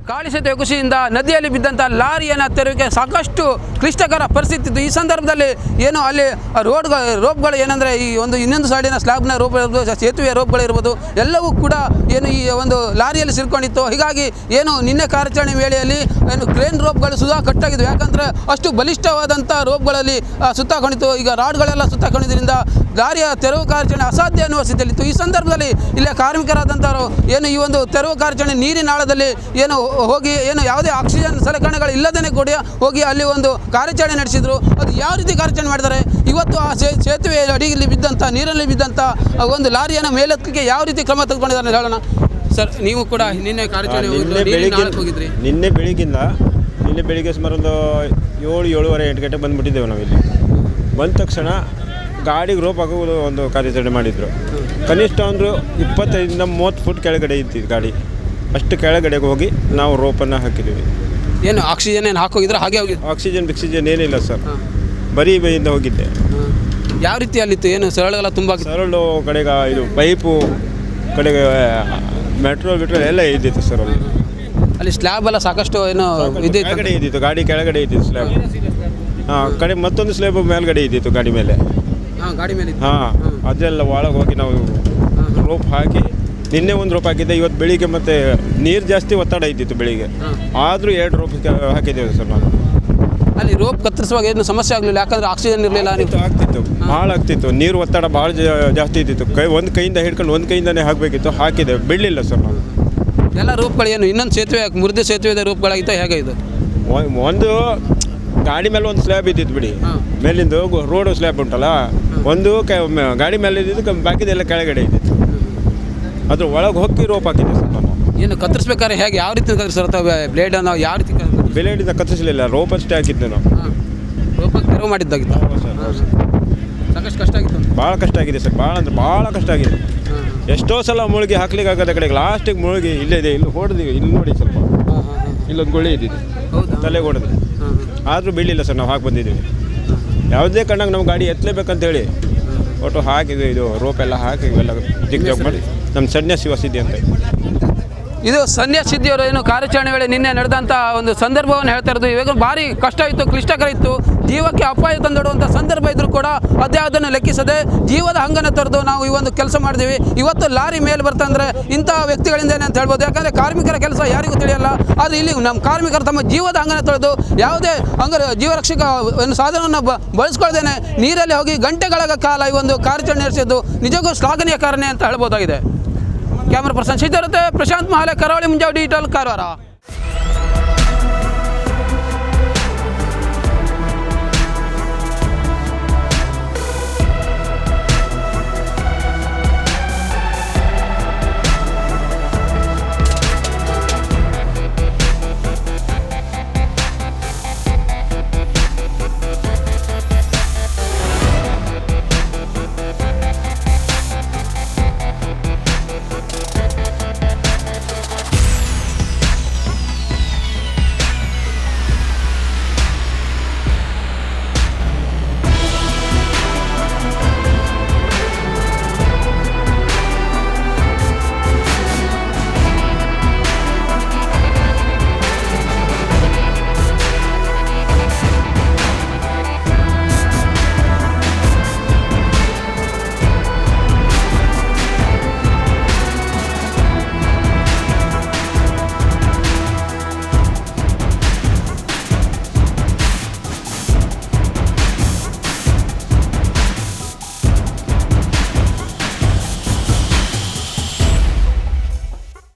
ಕಾಳಿ ಸೇತುವೆ ಕುಸಿಯಿಂದ ನದಿಯಲ್ಲಿ ಬಿದ್ದಂಥ ಲಾರಿಯನ್ನು ತೆರವಿಗೆ ಸಾಕಷ್ಟು ಕ್ಲಿಷ್ಟಕರ ಪರಿಸ್ಥಿತಿ ಇತ್ತು. ಈ ಸಂದರ್ಭದಲ್ಲಿ ಏನು ಅಲ್ಲಿ ರೋಪ್ಗಳು ಏನಂದರೆ ಈ ಒಂದು ಇನ್ನೊಂದು ಸೈಡಿನ ಸ್ಲ್ಯಾಬ್ನ ರೋಪ್ ಇರ್ಬೋದು, ಸೇತುವೆ ರೋಪ್ಗಳಿರ್ಬೋದು, ಎಲ್ಲವೂ ಕೂಡ ಏನು ಈ ಒಂದು ಲಾರಿಯಲ್ಲಿ ಸಿಲ್ಕೊಂಡಿತ್ತು. ಹೀಗಾಗಿ ಏನು ನಿನ್ನೆ ಕಾರ್ಯಾಚರಣೆ ವೇಳೆಯಲ್ಲಿ ಏನು ಕ್ರೇನ್ ರೋಪ್ಗಳು ಸುಧಾ ಕಟ್ಟಾಗಿದ್ವು. ಯಾಕಂದರೆ ಅಷ್ಟು ಬಲಿಷ್ಠವಾದಂಥ ರೋಪ್ಗಳಲ್ಲಿ ಸುತ್ತಾಕೊಂಡಿತ್ತು. ಈಗ ರಾಡ್ಗಳೆಲ್ಲ ಸುತ್ತಾಕೊಂಡಿದ್ದರಿಂದ ಲಾರಿಯ ತೆರವು ಕಾರ್ಯಾಚರಣೆ ಅಸಾಧ್ಯ ಅನ್ನುವ ಸ್ಥಿತಿಯಲ್ಲಿತ್ತು. ಈ ಸಂದರ್ಭದಲ್ಲಿ ಇಲ್ಲೇ ಕಾರ್ಮಿಕರಾದಂಥವರು ಏನು ಈ ಒಂದು ತೆರವು ಕಾರ್ಯಾಚರಣೆ ನೀರಿನಾಳದಲ್ಲಿ ಏನು ಹೋಗಿ ಏನು ಯಾವುದೇ ಆಕ್ಸಿಜನ್ ಸಲಕರಣೆಗಳು ಇಲ್ಲದೇ ಕೂಡ ಹೋಗಿ ಅಲ್ಲಿ ಒಂದು ಕಾರ್ಯಾಚರಣೆ ನಡೆಸಿದರು. ಅದು ಯಾವ ರೀತಿ ಕಾರ್ಯಾಚರಣೆ ಮಾಡಿದ್ದಾರೆ, ಇವತ್ತು ಆ ಸೇತುವೆ ಅಡಿಯಲ್ಲಿ ಬಿದ್ದಂಥ ನೀರಲ್ಲಿ ಬಿದ್ದಂಥ ಒಂದು ಲಾರಿಯನ್ನು ಮೇಲೆತ್ತಲಿಕ್ಕೆ ಯಾವ ರೀತಿ ಕ್ರಮ ತೆಗೆದುಕೊಂಡಿದ್ದಾರೆ ಹೇಳೋಣ ಸರ್. ನೀವು ಕೂಡ ನಿನ್ನೆ ಕಾರ್ಯಾಚರಣೆ ಹೋಗಿದ್ರಿ. ನಿನ್ನೆ ಬೆಳಿಗ್ಗೆ ಸುಮಾರು ಒಂದು 7-7:30 ಗಂಟೆ ಬಂದುಬಿಟ್ಟಿದ್ದೇವೆ ನಾವಿಲ್ಲಿ. ಬಂದ ತಕ್ಷಣ ಗಾಡಿಗೆ ರೋಪ್ ಹಾಕೋದು ಒಂದು ಕಾರ್ಯಾಚರಣೆ ಮಾಡಿದರು. ಕನಿಷ್ಠ ಒಂದು 25-30 ಫುಟ್ ಕೆಳಗಡೆ ಇತ್ತು ಗಾಡಿ. ಅಷ್ಟು ಕೆಳಗಡೆಗೆ ಹೋಗಿ ನಾವು ರೋಪನ್ನು ಹಾಕಿದ್ದೀವಿ. ಏನು ಆಕ್ಸಿಜನ್ ಏನು ಹಾಕೋಗಿದ್ರೆ ಹಾಗೆ ಹೋಗಿ? ಆಕ್ಸಿಜನ್ ಏನಿಲ್ಲ ಸರ್, ಬರೀ ಬೈಯಿಂದ ಹೋಗಿದ್ದೆ. ಯಾವ ರೀತಿ ಅಲ್ಲಿತ್ತು? ಏನು ಸರಳುಗಳ ತುಂಬ ಸರಳು ಕಡೆಗೆ ಇದು ಪೈಪು ಕಡೆಗೆ ಮೆಟ್ರೋಲ್ ಎಲ್ಲ ಇದ್ದಿತ್ತು ಸರ್. ಅಲ್ಲಿ ಸ್ಲ್ಯಾಬ್ ಎಲ್ಲ ಸಾಕಷ್ಟು ಏನು ಕೆಳಗಡೆ ಇದ್ದಿತ್ತು, ಗಾಡಿ ಕೆಳಗಡೆ ಇದ್ದಿತ್ತು ಸ್ಲ್ಯಾಬ್. ಕಡೆ ಮತ್ತೊಂದು ಸ್ಲ್ಯಾಬ್ ಮೇಲ್ಗಡೆ ಇದ್ದಿತ್ತು ಗಾಡಿ ಮೇಲೆ. ಗಾಡಿ ಮೇಲೆ ಅದೆಲ್ಲ ಒಳಗೆ ಹೋಗಿ ನಾವು ರೋಪ್ ಹಾಕಿ ನಿನ್ನೆ ಒಂದು ರೋಪ್ ಹಾಕಿದ್ದೆ. ಇವತ್ತು ಬೆಳಿಗ್ಗೆ ಮತ್ತೆ ನೀರು ಜಾಸ್ತಿ ಒತ್ತಡ ಇದ್ದಿತ್ತು ಬೆಳಿಗ್ಗೆ, ಆದರೂ 2 ರೋಪ್ ಹಾಕಿದ್ದೇವೆ ಸರ್ ನಾವು. ಅಲ್ಲಿ ರೋಪ್ ಕತ್ತರಿಸುವಾಗ ಏನು ಸಮಸ್ಯೆ ಆಗಲಿಲ್ಲ? ಯಾಕಂದರೆ ಆಕ್ಸಿಜನ್ ಇರಲಿಲ್ಲ. ಆಗ್ತಿತ್ತು, ಭಾಳ ಆಗ್ತಿತ್ತು. ನೀರು ಒತ್ತಡ ಭಾಳ ಜಾಸ್ತಿ ಇದ್ದಿತ್ತು. ಒಂದು ಕೈಯಿಂದ ಹಿಡ್ಕೊಂಡು ಒಂದು ಕೈಯಿಂದನೇ ಹಾಕಬೇಕಿತ್ತು, ಹಾಕಿದ್ದೇವೆ, ಬಿಡಲಿಲ್ಲ ಸರ್ ನಾವು. ಎಲ್ಲ ರೂಪ್ಗಳು ಏನು ಇನ್ನೊಂದು ಸೇತುವೆ ಮುರಿದ ಸೇತುವೆ ರೂಪ್ಗಳಾಗಿತ್ತು ಹೇಗೆ? ಇದು ಒಂದು ಗಾಡಿ ಮೇಲೆ ಒಂದು ಸ್ಲ್ಯಾಬ್ ಇದ್ದಿತ್ತು ಬಿಡಿ, ಮೇಲಿಂದು ರೋಡ್ ಸ್ಲ್ಯಾಬ್ ಉಂಟಲ್ಲ, ಒಂದು ಗಾಡಿ ಮೇಲೆ ಇದ್ದಿದ್ದು, ಬಾಕಿದೆಲ್ಲ ಕೆಳಗಡೆ ಇದ್ದಿತ್ತು. ಅದ್ರ ಒಳಗೆ ಹೋಗಿ ರೋಪ್ ಹಾಕಿದ್ದೆ ಸರ್ ನಾನು. ಏನು ಕತ್ತರಿಸ್ಬೇಕಾದ್ರೆ ಹೇಗೆ ಯಾವ ರೀತಿ ಕತ್ತರಿಸಿರುತ್ತೆ? ಬ್ಲೇಡನ್ನು ಯಾವ ರೀತಿ? ಬ್ಲೇಡಿಂದ ಕತ್ತರಿಸಲಿಲ್ಲ, ರೋಪ್ ಅಷ್ಟೇ ಹಾಕಿದ್ದೆ ನಾವು. ರೋಪಲ್ಲಿ ತೆರವು ಮಾಡಿದ್ದಾಗಿತ್ತು. ಸಾಕಷ್ಟು ಕಷ್ಟ ಆಗಿತ್ತು. ಭಾಳ ಕಷ್ಟ ಆಗಿದೆ ಸರ್, ಭಾಳ ಅಂದರೆ ಭಾಳ ಕಷ್ಟ ಆಗಿದೆ. ಎಷ್ಟೋ ಸಲ ಮುಳುಗಿ ಹಾಕ್ಲಿಕ್ಕೆ ಆಗದ ಕಡೆಗೆ ಲಾಸ್ಟಿಗೆ ಮುಳುಗಿ ಇಲ್ಲೇ ಇದೆ, ಇಲ್ಲಿ ಹೊಡೆದಿವಿ. ಇಲ್ಲಿ ನೋಡಿ ಸ್ವಲ್ಪ ಇಲ್ಲೊಂದು ಗುಳಿ ಇದ್ದಿದ್ದು, ತಲೆಗೆ ಹೊಡೆದು, ಆದರೂ ಬೀಳಿಲ್ಲ ಸರ್. ನಾವು ಹಾಕಿ ಬಂದಿದ್ದೀವಿ. ಯಾವುದೇ ಕಣ್ಣಾಗ ನಮ್ಮ ಗಾಡಿ ಎತ್ತಲೇಬೇಕಂತೇಳಿ ಒಟ್ಟು ಹಾಕಿದ್ವಿ. ಇದು ರೋಪ್ ಎಲ್ಲ ಹಾಕಿ ಇವೆಲ್ಲ ಜಿಗ್ ಮಾಡಿ ನಮ್ಮ ಸನ್ಯಾಸಿ ಶಿವಸಿದ್ಧಿ ಅಂತ. ಇದು ಸನ್ಯಾಸಿದ್ಧಿಯವರು ಏನು ಕಾರ್ಯಾಚರಣೆ ವೇಳೆ ನಿನ್ನೆ ನಡೆದಂಥ ಒಂದು ಸಂದರ್ಭವನ್ನು ಹೇಳ್ತಾ ಇರೋದು. ಇವಾಗ ಭಾರಿ ಕಷ್ಟ ಇತ್ತು, ಕ್ಲಿಷ್ಟಕರ ಇತ್ತು, ಜೀವಕ್ಕೆ ಅಪಾಯ ತಂದಿಡುವಂಥ ಸಂದರ್ಭ ಇದ್ದರೂ ಕೂಡ ಅದೇ ಅದನ್ನು ಲೆಕ್ಕಿಸದೆ ಜೀವದ ಹಂಗನ್ನು ತೊರೆದು ನಾವು ಈ ಒಂದು ಕೆಲಸ ಮಾಡಿದ್ದೀವಿ. ಇವತ್ತು ಲಾರಿ ಮೇಲೆ ಬರ್ತಂದರೆ ಇಂಥ ವ್ಯಕ್ತಿಗಳಿಂದೇನೆ ಅಂತ ಹೇಳ್ಬೋದು. ಯಾಕಂದರೆ ಕಾರ್ಮಿಕರ ಕೆಲಸ ಯಾರಿಗೂ ತಿಳಿಯಲ್ಲ. ಆದರೆ ಇಲ್ಲಿ ನಮ್ಮ ಕಾರ್ಮಿಕರು ತಮ್ಮ ಜೀವದ ಹಂಗನ್ನು ತೊಳೆದು ಯಾವುದೇ ಜೀವರಕ್ಷಕ ಒಂದು ಸಾಧನವನ್ನು ಬಳಸ್ಕೊಳ್ದೇನೆ ನೀರಲ್ಲಿ ಹೋಗಿ ಗಂಟೆಗಳ ಕಾಲ ಈ ಒಂದು ಕಾರ್ಯಾಚರಣೆ ನಡೆಸಿದ್ದು ನಿಜಕ್ಕೂ ಶ್ಲಾಘನೀಯ ಕಾರಣ ಅಂತ ಹೇಳ್ಬೋದಾಗಿದೆ. ಕ್ಯಾಮರಾ ಪರ್ಸನ್ ಸಿದ್ಧಾರ್ಥ, ಪ್ರಶಾಂತ್ ಮಹಾಲೆ, ಕರಾವಳಿ ಮುಂಜಾವು ಡಿಜಿಟಲ್, ಕಾರವಾರ.